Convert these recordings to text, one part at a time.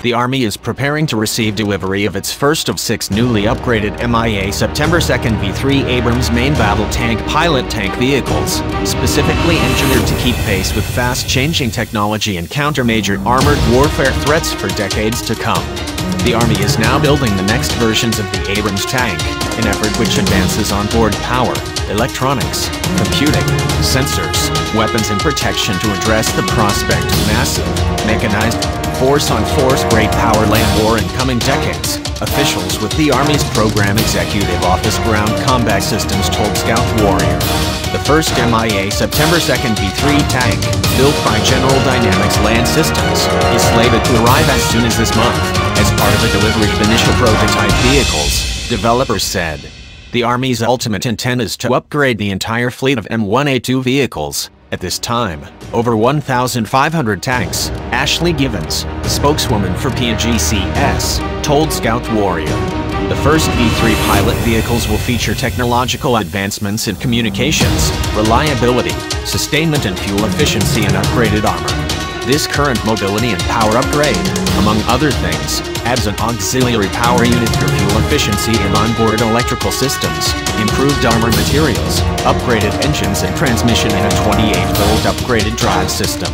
The Army is preparing to receive delivery of its first of 6 newly upgraded MIA September 2nd V3 Abrams Main Battle Tank pilot tank vehicles, specifically engineered to keep pace with fast-changing technology and counter major armored warfare threats for decades to come. The Army is now building the next versions of the Abrams tank, an effort which advances onboard power, electronics, computing, sensors, weapons and protection to address the prospect of massive, mechanized, force-on-force great power land war in coming decades. Officials with the Army's Program Executive Office Ground Combat Systems told Scout Warrior. The first MIA September 2nd V3 tank, built by General Dynamics Land Systems, is slated to arrive as soon as this month, as part of the delivery of initial prototype vehicles, developers said. The Army's ultimate intent is to upgrade the entire fleet of MIA2 vehicles. At this time, over 1,500 tanks, Ashley Givens, spokeswoman for PGCS, told Scout Warrior. The first V3 pilot vehicles will feature technological advancements in communications, reliability, sustainment and fuel efficiency and upgraded armor. This current mobility and power upgrade, among other things, adds an auxiliary power unit for fuel efficiency and onboard electrical systems, improved armor materials, upgraded engines and transmission in a 28-volt upgraded drive system.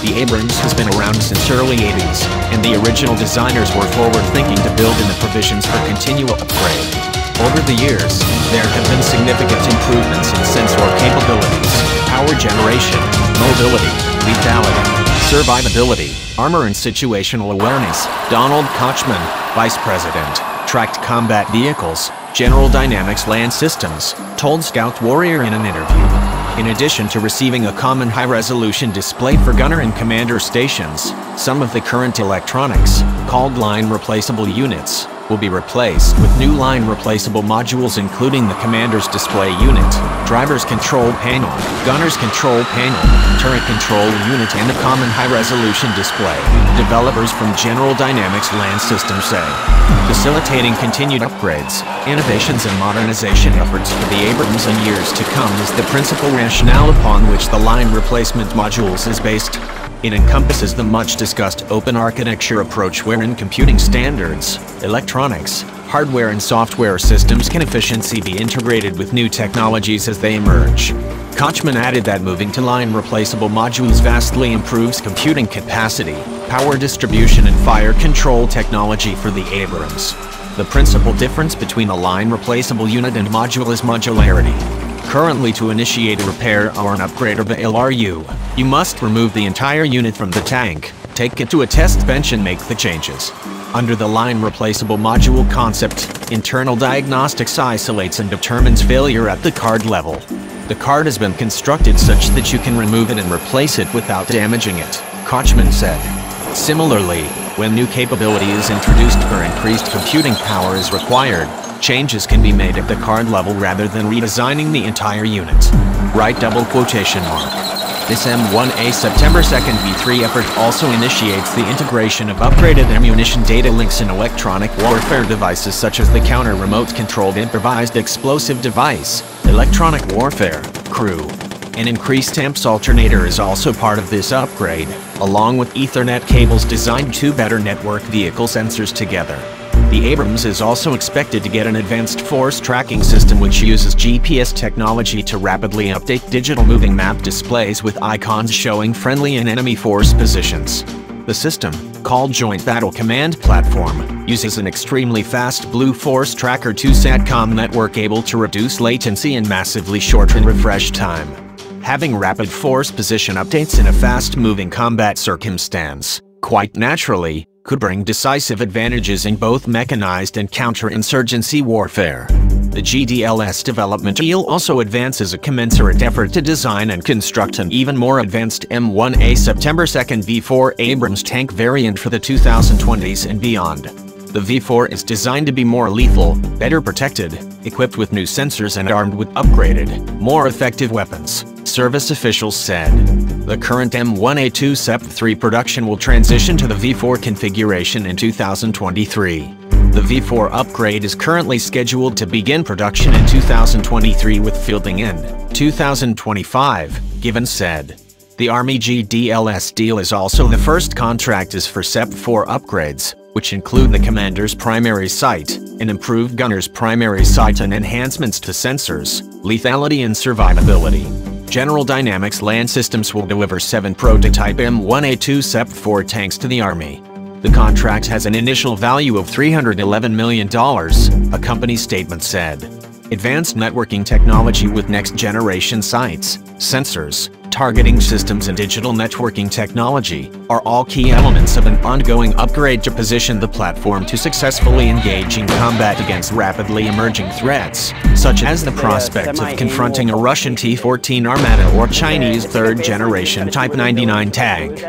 The Abrams has been around since early 80s, and the original designers were forward-thinking to build in the provisions for continual upgrade. Over the years, there have been significant improvements in sensor capabilities, power generation, mobility, lethality, survivability, armor and situational awareness. Donald Kochman, Vice President, Tracked Combat Vehicles, General Dynamics Land Systems, told Scout Warrior in an interview. In addition to receiving a common high-resolution display for gunner and commander stations, some of the current electronics, called line-replaceable units, will be replaced with new line-replaceable modules including the commander's display unit, driver's control panel, gunner's control panel, turret control unit and a common high-resolution display, developers from General Dynamics Land Systems say. Facilitating continued upgrades, innovations and modernization efforts for the Abrams in years to come is the principal rationale upon which the line replacement modules is based. It encompasses the much-discussed open architecture approach wherein computing standards, electronics, hardware and software systems can efficiently be integrated with new technologies as they emerge. Kochman added that moving to line-replaceable modules vastly improves computing capacity, power distribution and fire control technology for the Abrams. The principal difference between a line-replaceable unit and module is modularity. Currently, to initiate a repair or an upgrade of the LRU, you must remove the entire unit from the tank, take it to a test bench and make the changes. Under the line-replaceable module concept, internal diagnostics isolates and determines failure at the card level. The card has been constructed such that you can remove it and replace it without damaging it, Kochman said. Similarly, when new capability is introduced or increased computing power is required, changes can be made at the card level rather than redesigning the entire unit. Right double quotation mark. This M1A September 2nd V3 effort also initiates the integration of upgraded ammunition data links in electronic warfare devices such as the counter-remote-controlled improvised explosive device, electronic warfare, CREW. An increased amps alternator is also part of this upgrade, along with Ethernet cables designed to better network vehicle sensors together. The Abrams is also expected to get an advanced force tracking system which uses GPS technology to rapidly update digital moving map displays with icons showing friendly and enemy force positions. The system, called Joint Battle Command Platform, uses an extremely fast Blue Force Tracker 2 SATCOM network able to reduce latency and massively shorten refresh time. Having rapid force position updates in a fast-moving combat circumstance, quite naturally, could bring decisive advantages in both mechanized and counterinsurgency warfare. The GDLS development deal also advances a commensurate effort to design and construct an even more advanced M1A September 2nd V4 Abrams tank variant for the 2020s and beyond. The V4 is designed to be more lethal, better protected, equipped with new sensors and armed with upgraded, more effective weapons, service officials said. The current M1A2 SEP3 production will transition to the V4 configuration in 2023. The V4 upgrade is currently scheduled to begin production in 2023 with fielding in 2025, Givens said. The Army GDLS deal is also the first contract for SEP-4 upgrades, which include the commander's primary sight, an improved gunner's primary sight and enhancements to sensors, lethality and survivability. General Dynamics Land Systems will deliver 7 prototype MIA2 SEP-4 tanks to the Army. The contract has an initial value of $311 million, a company statement said. Advanced networking technology with next-generation sights, sensors, targeting systems and digital networking technology are all key elements of an ongoing upgrade to position the platform to successfully engage in combat against rapidly emerging threats, such as the prospect of confronting a Russian T-14 Armata or Chinese third-generation Type 99 tank.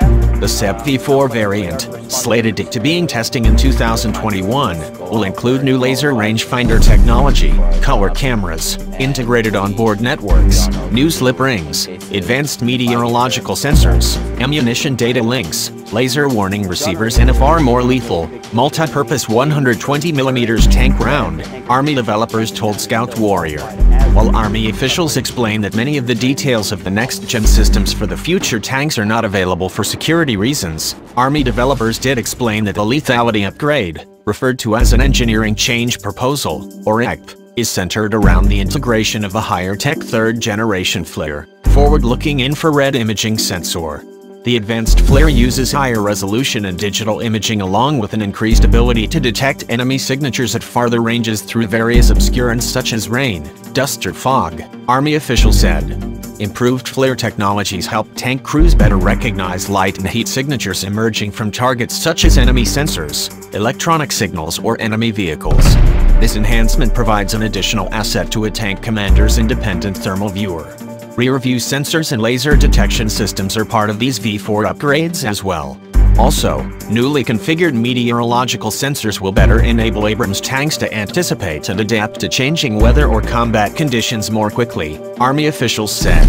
The SEP V4 variant, slated to begin testing in 2021, will include new laser rangefinder technology, color cameras, integrated onboard networks, new slip rings, advanced meteorological sensors, ammunition data links, laser warning receivers and a far more lethal, multi-purpose 120mm tank round, Army developers told Scout Warrior. While Army officials explain that many of the details of the next-gen systems for the future tanks are not available for security reasons, Army developers did explain that the lethality upgrade, referred to as an engineering change proposal, or ECP, is centered around the integration of a higher-tech third-generation FLIR, forward-looking infrared imaging sensor. The advanced FLIR uses higher resolution and digital imaging along with an increased ability to detect enemy signatures at farther ranges through various obscurants such as rain, dust or fog, Army officials said. Improved FLIR technologies help tank crews better recognize light and heat signatures emerging from targets such as enemy sensors, electronic signals or enemy vehicles. This enhancement provides an additional asset to a tank commander's independent thermal viewer. Rear-view sensors and laser detection systems are part of these V4 upgrades as well. Also, newly configured meteorological sensors will better enable Abrams tanks to anticipate and adapt to changing weather or combat conditions more quickly, Army officials said.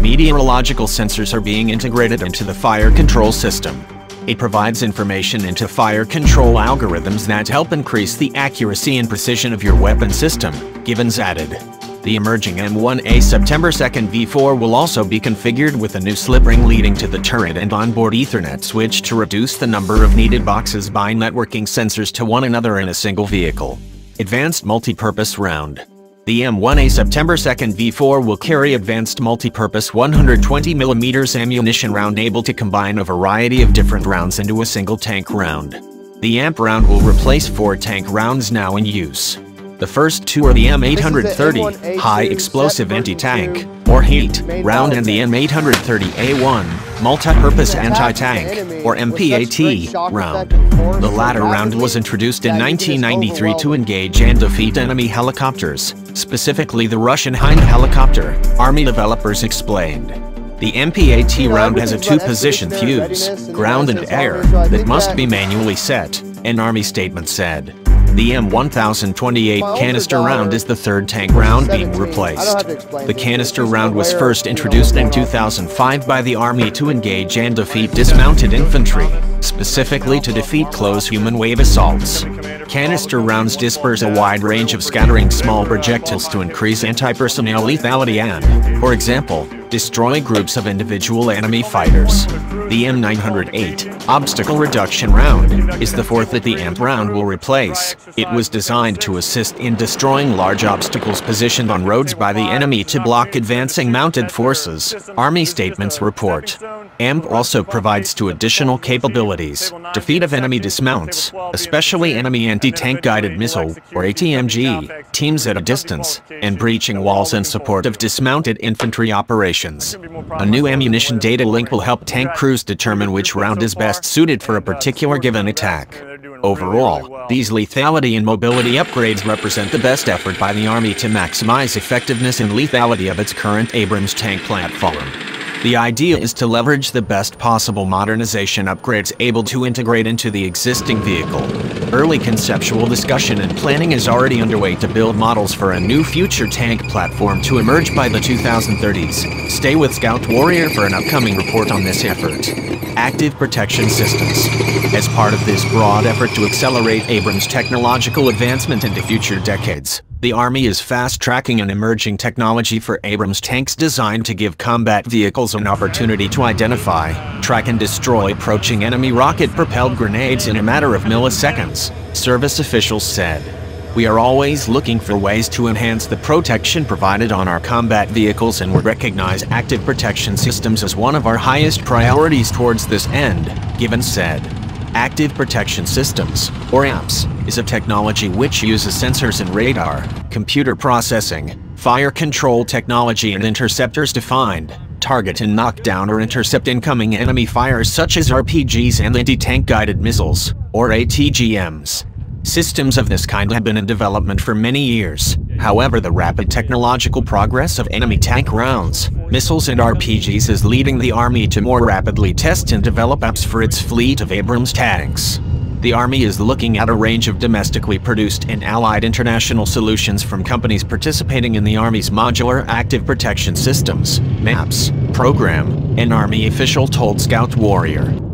Meteorological sensors are being integrated into the fire control system. It provides information into fire control algorithms that help increase the accuracy and precision of your weapon system, Givens added. The emerging M1A September 2nd V4 will also be configured with a new slip ring leading to the turret and onboard Ethernet switch to reduce the number of needed boxes by networking sensors to one another in a single vehicle. Advanced multi-purpose round. The M1A September 2nd V4 will carry advanced multi-purpose 120mm ammunition round able to combine a variety of different rounds into a single tank round. The AMP round will replace 4 tank rounds now in use. The first 2 are the M830 High Explosive Anti-Tank, or HEAT, round and the M830A1 Multi-Purpose Anti-Tank, or MPAT, round. The latter round was introduced in 1993 to engage and defeat enemy helicopters, specifically the Russian Hind helicopter, Army developers explained. The MPAT round has a 2-position fuse, ground and air, that must be manually set, an Army statement said. The M1028 canister round is the 3rd tank round being replaced. The canister round was first introduced in 2005 by the Army to engage and defeat dismounted infantry, specifically to defeat close human wave assaults. Canister rounds disperse a wide range of scattering small projectiles to increase anti-personnel lethality and, for example, destroy groups of individual enemy fighters. The M908 Obstacle Reduction Round is the 4th that the AMP round will replace. It was designed to assist in destroying large obstacles positioned on roads by the enemy to block advancing mounted forces, Army statements report. AMP also provides 2 additional capabilities: defeat of enemy dismounts, especially enemy anti-tank guided missile, or ATMG, teams at a distance, and breaching walls in support of dismounted infantry operations. A new ammunition data link will help tank crews determine which round is best suited for a particular given attack. Overall, these lethality and mobility upgrades represent the best effort by the Army to maximize effectiveness and lethality of its current Abrams tank platform. The idea is to leverage the best possible modernization upgrades able to integrate into the existing vehicle. Early conceptual discussion and planning is already underway to build models for a new future tank platform to emerge by the 2030s. Stay with Scout Warrior for an upcoming report on this effort. Active Protection Systems. As part of this broad effort to accelerate Abrams' technological advancement into future decades, The Army is fast-tracking an emerging technology for Abrams tanks designed to give combat vehicles an opportunity to identify, track and destroy approaching enemy rocket-propelled grenades in a matter of milliseconds, service officials said. We are always looking for ways to enhance the protection provided on our combat vehicles and we recognize active protection systems as one of our highest priorities towards this end, Given said. Active Protection Systems, or APS, is a technology which uses sensors and radar, computer processing, fire control technology and interceptors to find, target and knock down or intercept incoming enemy fires such as RPGs and anti-tank guided missiles, or ATGMs. Systems of this kind have been in development for many years. However, the rapid technological progress of enemy tank rounds, missiles and RPGs is leading the Army to more rapidly test and develop apps for its fleet of Abrams tanks. The Army is looking at a range of domestically produced and allied international solutions from companies participating in the Army's Modular Active Protection Systems (MAPS) program, an Army official told Scout Warrior.